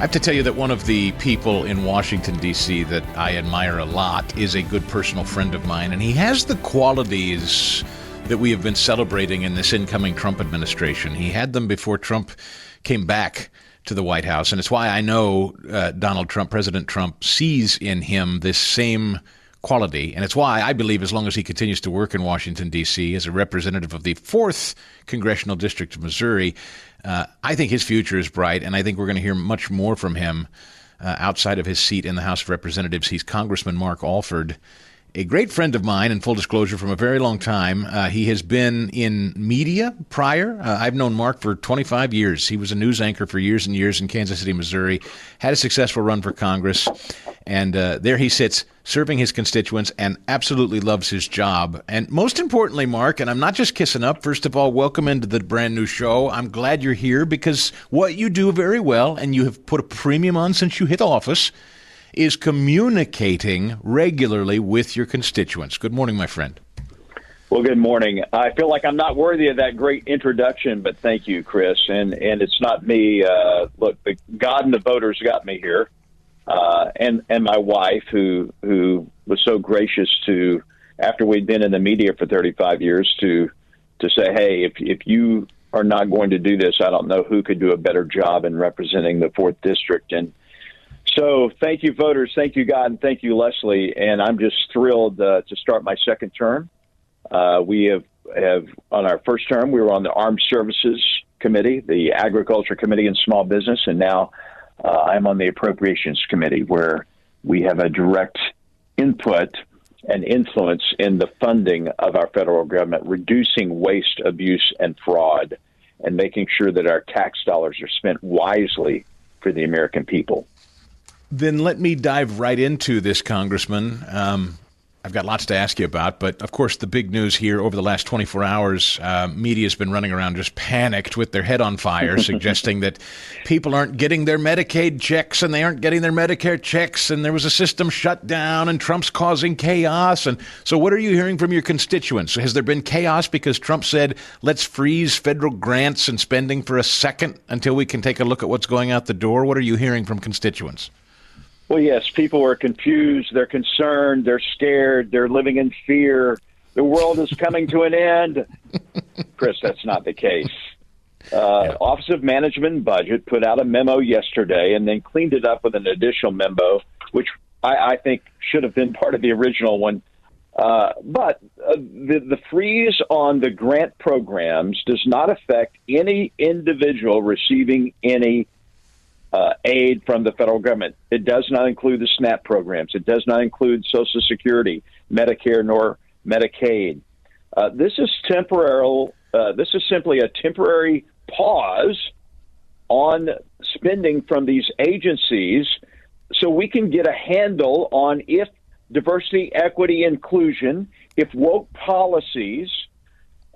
have to tell you that one of the people in Washington, D.C. that I admire a lot is a good personal friend of mine, and he has the qualities that we have been celebrating in this incoming Trump administration. He had them before Trump came back to the White House, and it's why I know Donald Trump, President Trump, sees in him this same quality, and it's why I believe as long as he continues to work in Washington, D.C. as a representative of the 4th Congressional District of Missouri, I think his future is bright, and I think we're going to hear much more from him outside of his seat in the House of Representatives. He's Congressman Mark Alford, a great friend of mine, in full disclosure, from a very long time. He has been in media prior. I've known Mark for 25 years. He was a news anchor for years and years in Kansas City, Missouri, had a successful run for Congress, and there he sits serving his constituents and absolutely loves his job. And most importantly, Mark, and I'm not just kissing up, first of all, welcome into the brand new show. I'm glad you're here because what you do very well, and you have put a premium on since you hit office, is communicating regularly with your constituents. Good morning, my friend. Well, good morning. I feel like I'm not worthy of that great introduction, but thank you, Chris. And it's not me. Look, God and the voters got me here, and my wife, who was so gracious to, after we'd been in the media for 35 years, to say, hey, if you are not going to do this, I don't know who could do a better job in representing the 4th District. And so thank you, voters. Thank you, God, and thank you, Leslie. And I'm just thrilled to start my second term. We have on our first term, we were on the Armed Services Committee, the Agriculture Committee, and Small Business, and now I'm on the Appropriations Committee, where we have a direct input and influence in the funding of our federal government, reducing waste, abuse, and fraud, and making sure that our tax dollars are spent wisely for the American people. Then let me dive right into this, Congressman. I've got lots to ask you about, but of course the big news here over the last 24 hours, media's been running around just panicked with their head on fire, suggesting that people aren't getting their Medicaid checks and they aren't getting their Medicare checks, and there was a system shut down and Trump's causing chaos. And so what are you hearing from your constituents? Has there been chaos because Trump said, let's freeze federal grants and spending for a second until we can take a look at what's going out the door? What are you hearing from constituents? Well, yes, people are confused, they're concerned, they're scared, they're living in fear. The world is coming to an end. Chris, that's not the case. Office of Management and Budget put out a memo yesterday and then cleaned it up with an additional memo, which I think should have been part of the original one. But the freeze on the grant programs does not affect any individual receiving any aid from the federal government. It does not include the SNAP programs. It does not include Social Security, Medicare, nor Medicaid. This is temporal. This is simply a temporary pause on spending from these agencies so we can get a handle on if diversity, equity, inclusion, if woke policies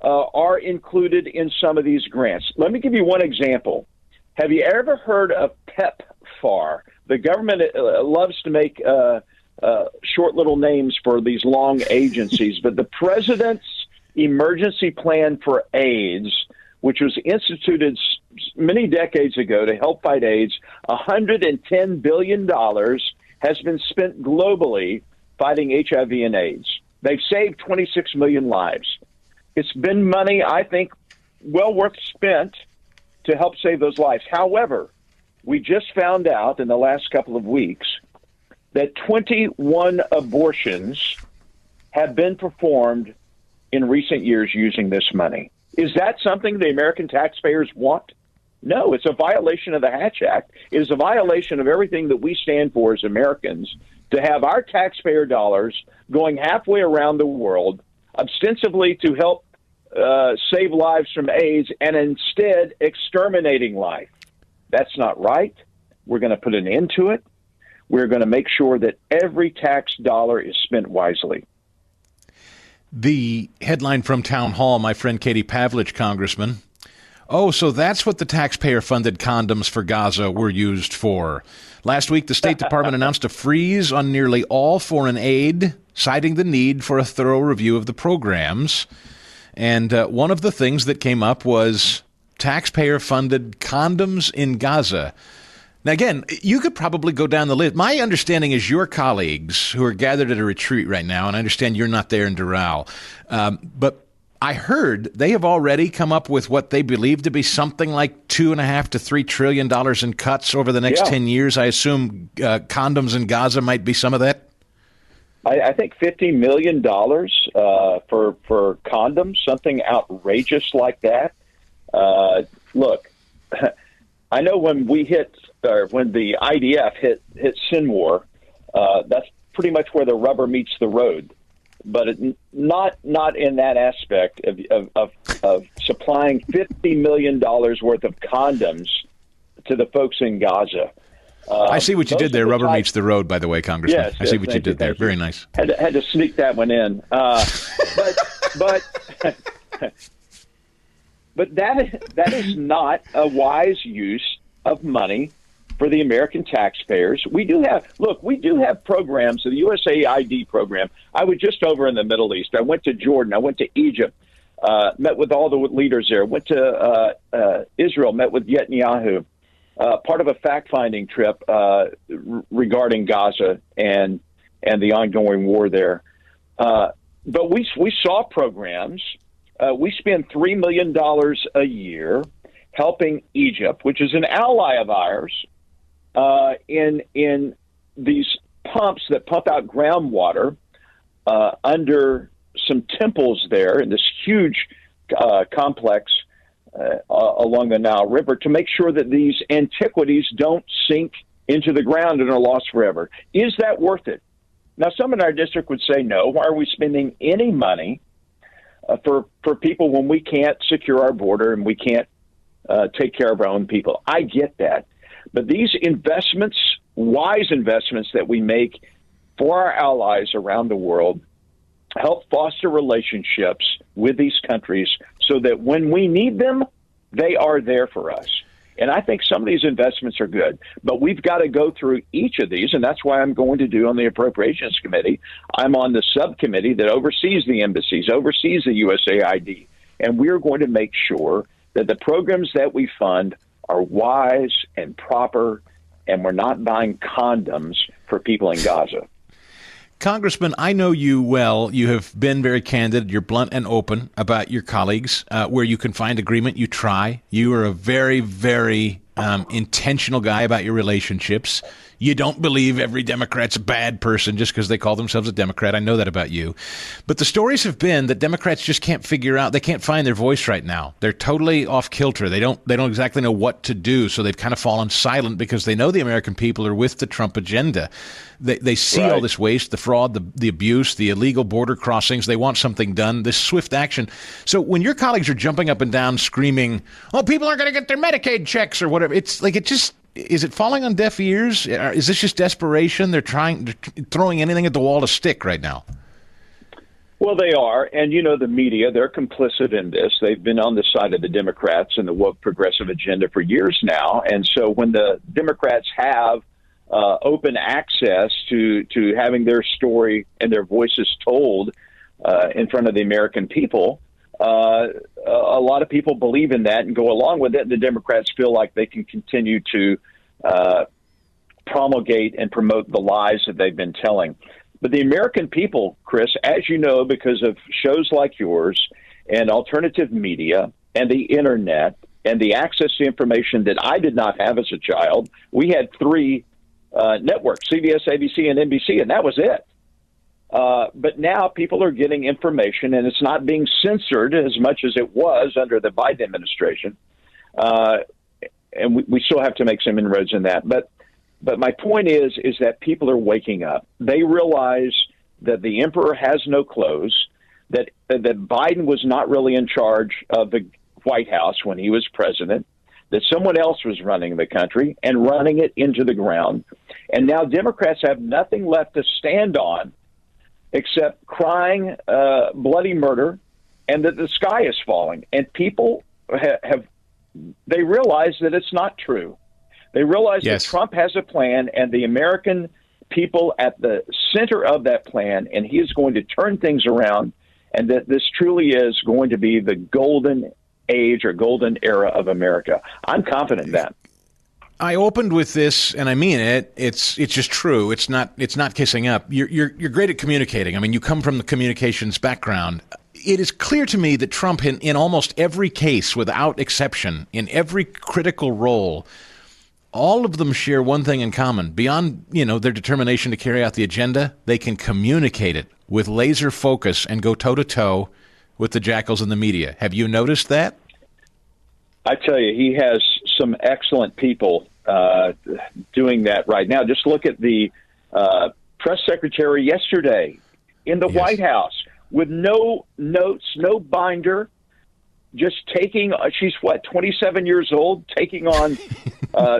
are included in some of these grants. Let me give you one example. Have you ever heard of PEPFAR? The government loves to make short little names for these long agencies, but the President's Emergency Plan for AIDS, which was instituted many decades ago to help fight AIDS, $110 billion has been spent globally fighting HIV and AIDS. They've saved 26 million lives. It's been money, I think, well worth spent to help save those lives. However, we just found out in the last couple of weeks that 21 abortions have been performed in recent years using this money. Is that something the American taxpayers want? No, it's a violation of the Hatch Act. It is a violation of everything that we stand for as Americans, to have our taxpayer dollars going halfway around the world, ostensibly to help save lives from AIDS, and instead exterminating life. That's not right. We're going to put an end to it. We're going to make sure that every tax dollar is spent wisely. The headline from Town Hall, my friend Katie Pavlich, Congressman. Oh, so that's what the taxpayer-funded condoms for Gaza were used for. Last week, the State Department announced a freeze on nearly all foreign aid, citing the need for a thorough review of the programs. And one of the things that came up was taxpayer-funded condoms in Gaza. Now, again, you could probably go down the list. My understanding is your colleagues who are gathered at a retreat right now, and I understand you're not there in Doral, but I heard they have already come up with what they believe to be something like $2.5 to $3 trillion in cuts over the next 10 years. I assume condoms in Gaza might be some of that. I think $50 million for condoms, something outrageous like that. Look, I know when when the IDF hit Sinwar, that's pretty much where the rubber meets the road. But not in that aspect of supplying $50 million worth of condoms to the folks in Gaza. I see what you did there. Rubber meets the road, by the way, Congressman. Yes, I see what you did there. Very nice. Had to sneak that one in. But that is not a wise use of money for the American taxpayers. We do have programs, the USAID program. I was just over in the Middle East. I went to Jordan. I went to Egypt, met with all the leaders there. Went to Israel, met with Netanyahu. Part of a fact-finding trip regarding Gaza and the ongoing war there. But we saw programs. We spend $3 million a year helping Egypt, which is an ally of ours, in these pumps that pump out groundwater under some temples there in this huge complex along the Nile River to make sure that these antiquities don't sink into the ground and are lost forever. Is that worth it? Now, some in our district would say, no. Why are we spending any money for people when we can't secure our border and we can't take care of our own people? I get that. But these investments, wise investments that we make for our allies around the world, help foster relationships with these countries so that when we need them, they are there for us. And I think some of these investments are good, but we've got to go through each of these, and that's why I'm going to do on the Appropriations Committee. I'm on the subcommittee that oversees the embassies, oversees the USAID, and we're going to make sure that the programs that we fund are wise and proper, and we're not buying condoms for people in Gaza. Congressman, I know you well. You have been very candid. You're blunt and open about your colleagues. Where you can find agreement, you try. You are a very, very intentional guy about your relationships. You don't believe every Democrat's a bad person just because they call themselves a Democrat. I know that about you. But the stories have been that Democrats just can't figure out, they can't find their voice right now. They're totally off kilter. They don't exactly know what to do. So they've kind of fallen silent because they know the American people are with the Trump agenda. They see all this waste, the fraud, the abuse, the illegal border crossings. They want something done, this swift action. So when your colleagues are jumping up and down screaming, oh, people aren't going to get their Medicaid checks or whatever, it's like is it falling on deaf ears? Is this just desperation? They're throwing anything at the wall to stick right now. Well, they are. And, the media, they're complicit in this. They've been on the side of the Democrats and the woke progressive agenda for years now. And so when the Democrats have open access to having their story and their voices told in front of the American people, a lot of people believe in that and go along with it. And the Democrats feel like they can continue to promulgate and promote the lies that they've been telling. But the American people, Chris, as you know, because of shows like yours and alternative media and the Internet and the access to information that I did not have as a child, we had three networks, CBS, ABC, and NBC, and that was it. But now people are getting information, and it's not being censored as much as it was under the Biden administration. And we still have to make some inroads in that. But my point is that people are waking up. They realize that the emperor has no clothes, that Biden was not really in charge of the White House when he was president, that someone else was running the country and running it into the ground. And now Democrats have nothing left to stand on except crying bloody murder and that the sky is falling. And people they realize that it's not true. They realize that Trump has a plan and the American people at the center of that plan, and he is going to turn things around, and that this truly is going to be the golden age or golden era of America. I'm confident in that. I opened with this, and I mean it. It's just true. It's not kissing up. You're great at communicating. I mean, you come from the communications background. It is clear to me that Trump, in almost every case, without exception, in every critical role, all of them share one thing in common. Beyond, their determination to carry out the agenda, they can communicate it with laser focus and go toe-to-toe with the jackals in the media. Have you noticed that? I tell you, he has some excellent people doing that right now. Just look at the press secretary yesterday in the White House with no notes, no binder, just taking, she's 27 years old, taking on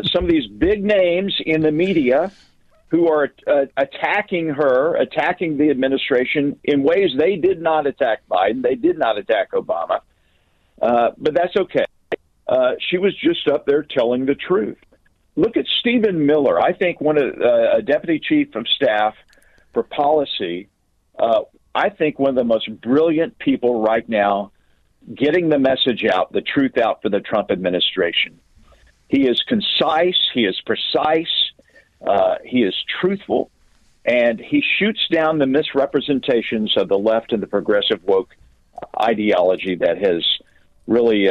some of these big names in the media who are attacking her, attacking the administration in ways they did not attack Biden. They did not attack Obama. But that's okay. She was just up there telling the truth. Look at Stephen Miller. I think a deputy chief of staff for policy. I think one of the most brilliant people right now getting the message out, the truth out for the Trump administration. He is concise. He is precise. He is truthful. And he shoots down the misrepresentations of the left and the progressive woke ideology that has really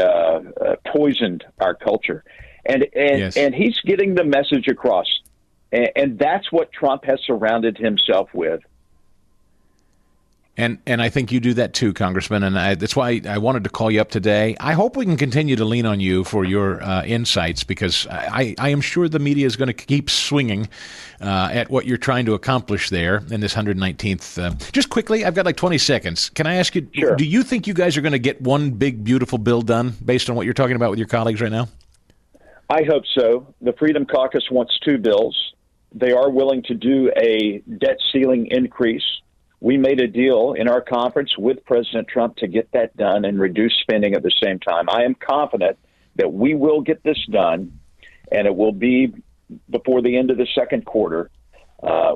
poisoned our culture. And he's getting the message across. And that's what Trump has surrounded himself with. And I think you do that too, Congressman, and that's why I wanted to call you up today. I hope we can continue to lean on you for your insights, because I am sure the media is going to keep swinging at what you're trying to accomplish there in this 119th. Just quickly, I've got like 20 seconds. Can I ask you, Sure. Do you think you guys are going to get one big, beautiful bill done based on what you're talking about with your colleagues right now? I hope so. The Freedom Caucus wants 2 bills. They are willing to do a debt ceiling increase. We made a deal in our conference with President Trump to get that done and reduce spending at the same time. I am confident that we will get this done, and it will be before the end of the second quarter.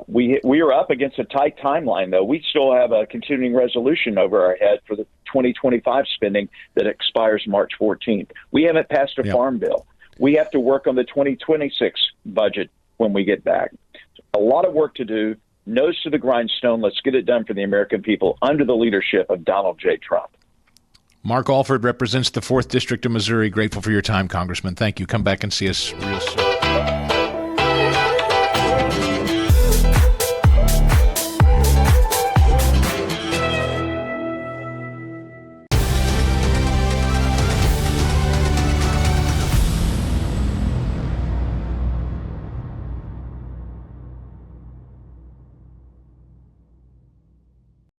We are up against a tight timeline, though. We still have a continuing resolution over our head for the 2025 spending that expires March 14th. We haven't passed a farm bill. We have to work on the 2026 budget when we get back. A lot of work to do. Nose to the grindstone. Let's get it done for the American people under the leadership of Donald J. Trump. Mark Alford represents the 4th District of Missouri. Grateful for your time, Congressman. Thank you. Come back and see us real soon.